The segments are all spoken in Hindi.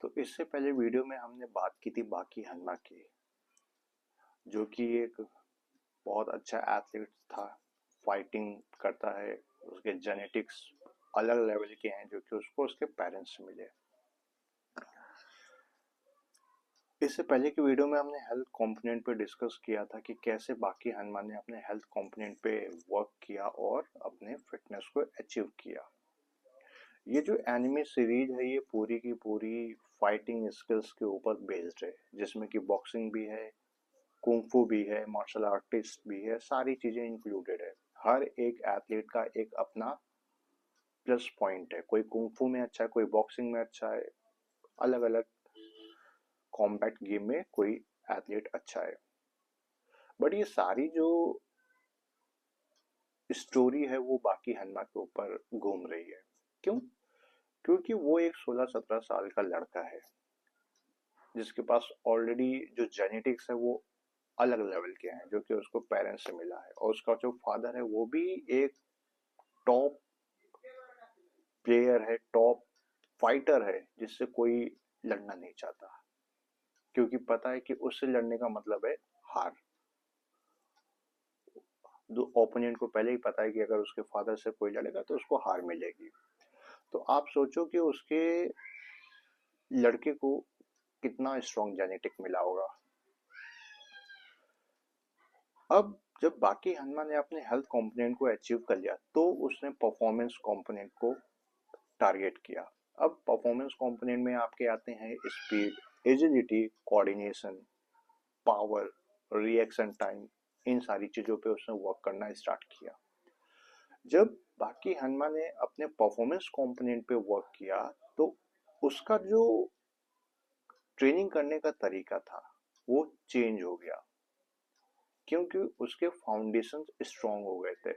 तो इससे पहले वीडियो में हमने बात की थी बाकी हन्मा की, जो कि एक बहुत अच्छा एथलीट था, फाइटिंग करता है, उसके जेनेटिक्स अलग लेवल के हैं जो कि उसको उसके पेरेंट्स से मिले। इससे पहले की वीडियो में हमने हेल्थ कंपोनेंट पे डिस्कस किया था कि कैसे बाकी हन्मा ने अपने हेल्थ कंपोनेंट पे वर्क किया और अपने फिटनेस को अचीव किया। ये जो एनिमे सीरीज है ये पूरी की पूरी फाइटिंग स्किल्स के ऊपर बेस्ड है, जिसमें कि बॉक्सिंग भी है, कुंफू भी है, मार्शल आर्टिस्ट भी है, सारी चीजें इंक्लूडेड है। हर एक एथलीट का एक अपना प्लस पॉइंट है, कोई कुंफू में अच्छा है, कोई बॉक्सिंग में अच्छा है, अलग अलग कॉम्बैट गेम में कोई एथलीट अच्छा है। बट ये सारी जो स्टोरी है वो बाकी हन्मा के ऊपर घूम रही है। क्यों? क्योंकि वो एक 16-17 साल का लड़का है जिसके पास ऑलरेडी जो जेनेटिक्स है वो अलग लेवल के हैं, जो कि उसको पेरेंट्स से मिला है, और उसका जो फादर है वो भी एक टॉप प्लेयर है, टॉप फाइटर है, जिससे कोई लड़ना नहीं चाहता, क्योंकि पता है कि उससे लड़ने का मतलब है हार। दो ओपोनेंट को पहले ही पता है कि अगर उसके फादर से कोई लड़ेगा तो उसको हार मिलेगी। तो आप सोचो कि उसके लड़के को कितना स्ट्रॉन्ग जेनेटिक मिला होगा। अब जब बाकी हनुमा ने अपने हेल्थ कंपोनेंट को अचीव कर लिया तो उसने परफॉर्मेंस कंपोनेंट को टारगेट किया। अब परफॉर्मेंस कंपोनेंट में आपके आते हैं speed, agility, coordination, power, reaction time. इन सारी चीजों पे उसने वर्क करना स्टार्ट किया। जब बाकी हनुमा ने अपने परफॉर्मेंस कंपोनेंट पे वर्क किया तो उसका जो ट्रेनिंग करने का तरीका था वो चेंज हो गया, क्योंकि उसके फाउंडेशन स्ट्रांग हो गए थे।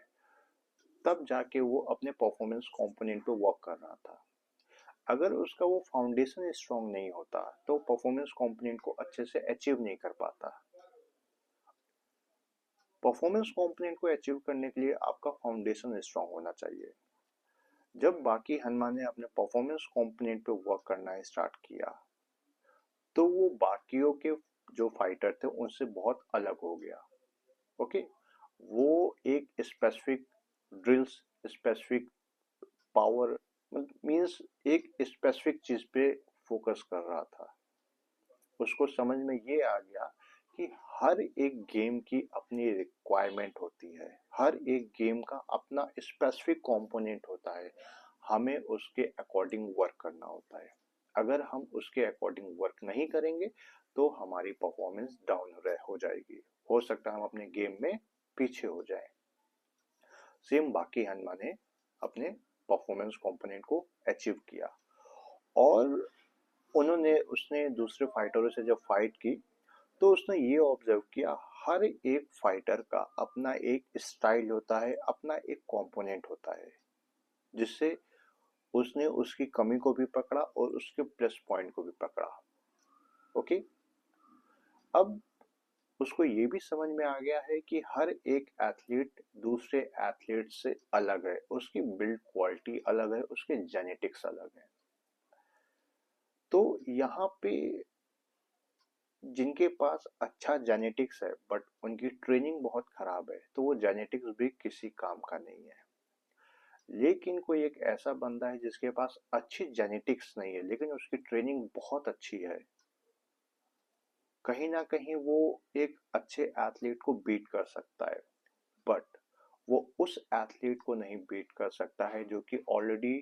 तब जाके वो अपने परफॉर्मेंस कंपोनेंट पे वर्क कर रहा था। अगर उसका वो फाउंडेशन स्ट्रांग नहीं होता तो परफॉर्मेंस कंपोनेंट को अच्छे से अचीव नहीं कर पाता। परफॉर्मेंस कंपोनेंट को अचीव करने के लिए आपका फाउंडेशन स्ट्रांग होना चाहिए। जब बाकी हनुमान ने अपने परफॉर्मेंस कंपोनेंट पे वर्क करना स्टार्ट किया तो वो बाकियों के जो फाइटर थे उनसे बहुत अलग हो गया। ओके, वो एक specific drills, specific power, means एक स्पेसिफिक चीज पे फोकस कर रहा था। उसको समझ में ये आ गया कि हर एक गेम की अपनी रिक्वायरमेंट होती है, हर एक गेम का अपना स्पेसिफिक कंपोनेंट होता है, हमें उसके अकॉर्डिंग वर्क करना होता है। अगर हम उसके अकॉर्डिंग वर्क नहीं करेंगे तो हमारी परफॉर्मेंस डाउन हो जाएगी, हो सकता है हम अपने गेम में पीछे हो जाए। सेम बाकी हनुमा ने अपने परफॉर्मेंस कंपोनेंट को अचीव किया, और उसने दूसरे फाइटरों से जब फाइट की तो उसने ये ऑब्जर्व किया हर एक फाइटर का अपना एक स्टाइल होता है, अपना एक कंपोनेंट होता है, जिससे उसने उसकी कमी को भी पकड़ा और उसके प्लस पॉइंट को भी पकड़ा। ओके, अब उसको ये भी समझ में आ गया है कि हर एक एथलीट दूसरे एथलीट से अलग है, उसकी बिल्ड क्वालिटी अलग है, उसके जेनेटिक्स अलग है। तो यहाँ पे जिनके पास अच्छा जेनेटिक्स है बट उनकी ट्रेनिंग बहुत खराब है तो वो जेनेटिक्स भी किसी काम का नहीं है। लेकिन कोई एक ऐसा बंदा है जिसके पास अच्छी जेनेटिक्स नहीं है लेकिन उसकी ट्रेनिंग बहुत अच्छी है, कहीं ना कहीं वो एक अच्छे एथलीट को बीट कर सकता है। बट वो उस एथलीट को नहीं बीट कर सकता है जो कि ऑलरेडी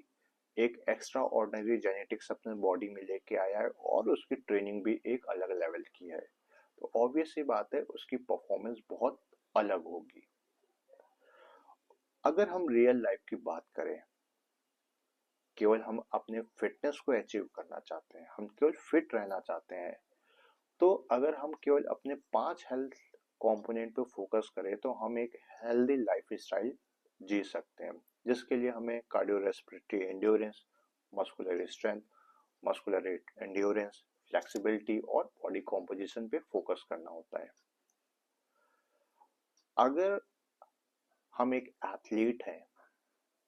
एक एक्स्ट्रा ऑर्डिनरी जेनेटिक्स अपने बॉडी में लेके आया है और उसकी ट्रेनिंग भी एक अलग लेवल की है। तो ऑब्वियस सी बात है उसकी परफॉर्मेंस बहुत अलग होगी। अगर हम रियल लाइफ की बात करें, केवल हम अपने फिटनेस को अचीव करना चाहते हैं, हम केवल फिट रहना चाहते हैं, तो अगर हम केवल अपने 5 हेल्थ कंपोनेंट पे फोकस करें तो हम एक हेल्दी लाइफ स्टाइल जी सकते हैं, जिसके लिए हमें cardio respiratory endurance, muscular strength, muscular endurance, flexibility और बॉडी कॉम्पोजिशन पे फोकस करना होता है। अगर हम एक एथलीट हैं,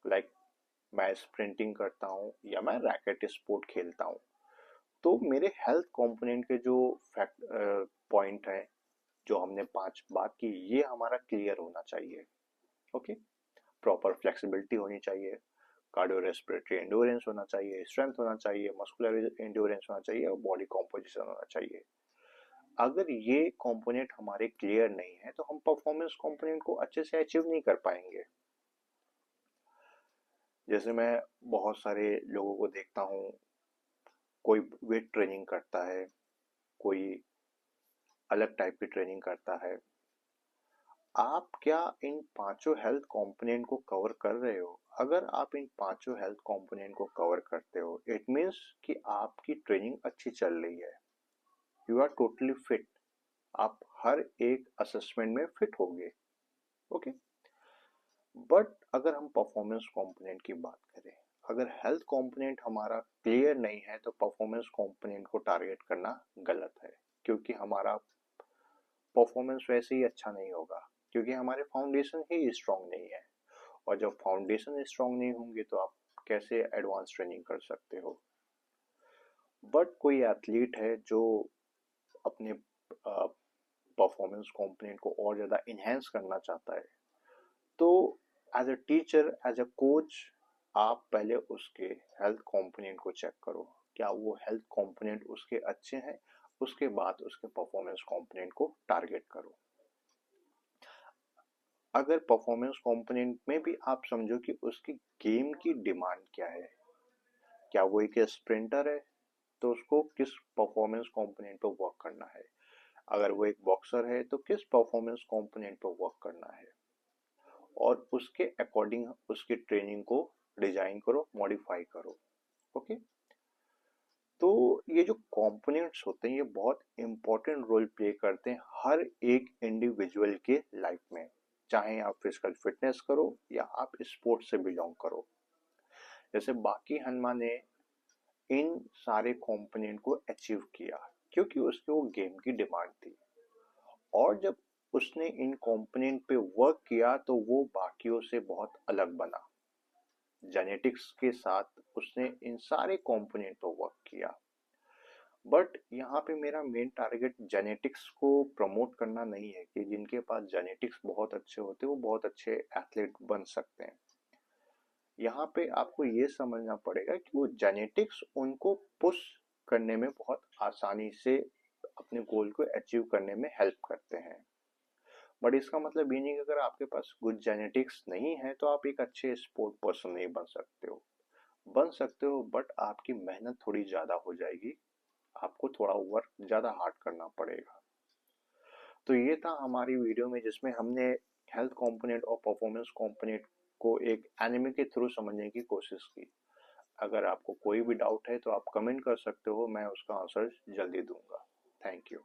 लाइक मैं स्प्रिंटिंग करता हूँ या मैं रैकेट स्पोर्ट खेलता हूँ, तो मेरे हेल्थ कंपोनेंट के जो फैक्ट पॉइंट है, जो हमने 5 बात की, ये हमारा क्लियर होना चाहिए। ओके, प्रॉपर फ्लेक्सिबिलिटी होनी चाहिए, कार्डियो रेस्पिरेटरी एंड्योरेंस होना चाहिए, स्ट्रेंथ होना चाहिए, मस्कुलर एंड्योरेंस होना चाहिए और बॉडी कॉम्पोजिशन होना चाहिए। अगर ये कंपोनेंट हमारे क्लियर नहीं है तो हम परफॉर्मेंस कंपोनेंट को अच्छे से अचीव नहीं कर पाएंगे। जैसे मैं बहुत सारे लोगों को देखता हूँ, कोई वेट ट्रेनिंग करता है, कोई अलग टाइप की ट्रेनिंग करता है। आप क्या इन पांचों हेल्थ कंपोनेंट को कवर कर रहे हो? अगर आप इन पांचों हेल्थ कंपोनेंट को कवर करते हो, इट मीन्स कि आपकी ट्रेनिंग अच्छी चल रही है, यू आर टोटली फिट, आप हर एक असेसमेंट में फिट होंगे। ओके, बट अगर हम परफॉर्मेंस कंपोनेंट की बात करें, अगर हेल्थ कंपोनेंट हमारा क्लियर नहीं है तो परफॉर्मेंस कंपोनेंट को टारगेट करना गलत है, क्योंकि हमारा परफॉर्मेंस वैसे ही अच्छा नहीं होगा, क्योंकि हमारे फाउंडेशन ही स्ट्रांग नहीं है। और जब फाउंडेशन स्ट्रांग नहीं होंगे तो आप कैसे एडवांस ट्रेनिंग कर सकते हो? बट कोई एथलीट है जो अपने परफॉर्मेंस कंपोनेंट को और ज़्यादा इन्हेंस करना चाहता है, तो as a teacher, as a coach, आप पहले उसके हेल्थ कंपोनेंट को चेक करो, क्या वो हेल्थ कंपोनेंट उसके अच्छे हैं, उसके बाद उसके परफॉर्मेंस कंपोनेंट को टारगेट करो। अगर परफॉर्मेंस कंपोनेंट में भी आप समझो कि उसकी गेम की डिमांड क्या है, क्या वो एक स्प्रिंटर है, तो उसको किस परफॉर्मेंस कंपोनेंट पर वर्क करना है। अगर वो एक बॉक्सर है तो किस परफॉर्मेंस कंपोनेंट पर वर्क करना है, और उसके अकॉर्डिंग उसकी ट्रेनिंग को डिजाइन करो, मॉडिफाई करो। ओके, तो ये जो कंपोनेंट्स होते हैं ये बहुत इंपॉर्टेंट रोल प्ले करते हैं हर एक इंडिविजुअल के लाइफ में, चाहे आप फिजिकल फिटनेस करो या आप स्पोर्ट्स से बिलोंग करो। जैसे बाकी हनुमा ने इन सारे कंपोनेंट को अचीव किया क्योंकि उसके वो गेम की डिमांड थी, और जब उसने इन कंपोनेंट पे वर्क किया तो वो बाकियों से बहुत अलग बना। जेनेटिक्स के साथ उसने इन सारे कंपोनेंट पर वर्क किया। बट यहाँ पे मेरा मेन टारगेट जेनेटिक्स को प्रमोट करना नहीं है कि जिनके पास जेनेटिक्स बहुत अच्छे होते हैं वो बहुत अच्छे एथलीट बन सकते हैं। यहाँ पे आपको ये समझना पड़ेगा कि वो जेनेटिक्स उनको पुश करने में बहुत आसानी से अपने गोल को अचीव करने में हेल्प करते हैं। बट इसका मतलब ये नहीं कि अगर आपके पास गुड जेनेटिक्स नहीं है तो आप एक अच्छे स्पोर्ट पर्सन नहीं बन सकते हो। बन सकते हो, बट आपकी मेहनत थोड़ी ज़्यादा हो जाएगी, आपको थोड़ा वर्क ज़्यादा हार्ड करना पड़ेगा। तो ये था हमारी वीडियो में जिसमें हमने हेल्थ कंपोनेंट और परफॉर्मेंस कंपोनेंट को एक एनिमे के थ्रू समझने की कोशिश की। अगर आपको कोई भी डाउट है तो आप कमेंट कर सकते हो, मैं उसका आंसर जल्दी दूंगा। Thank you.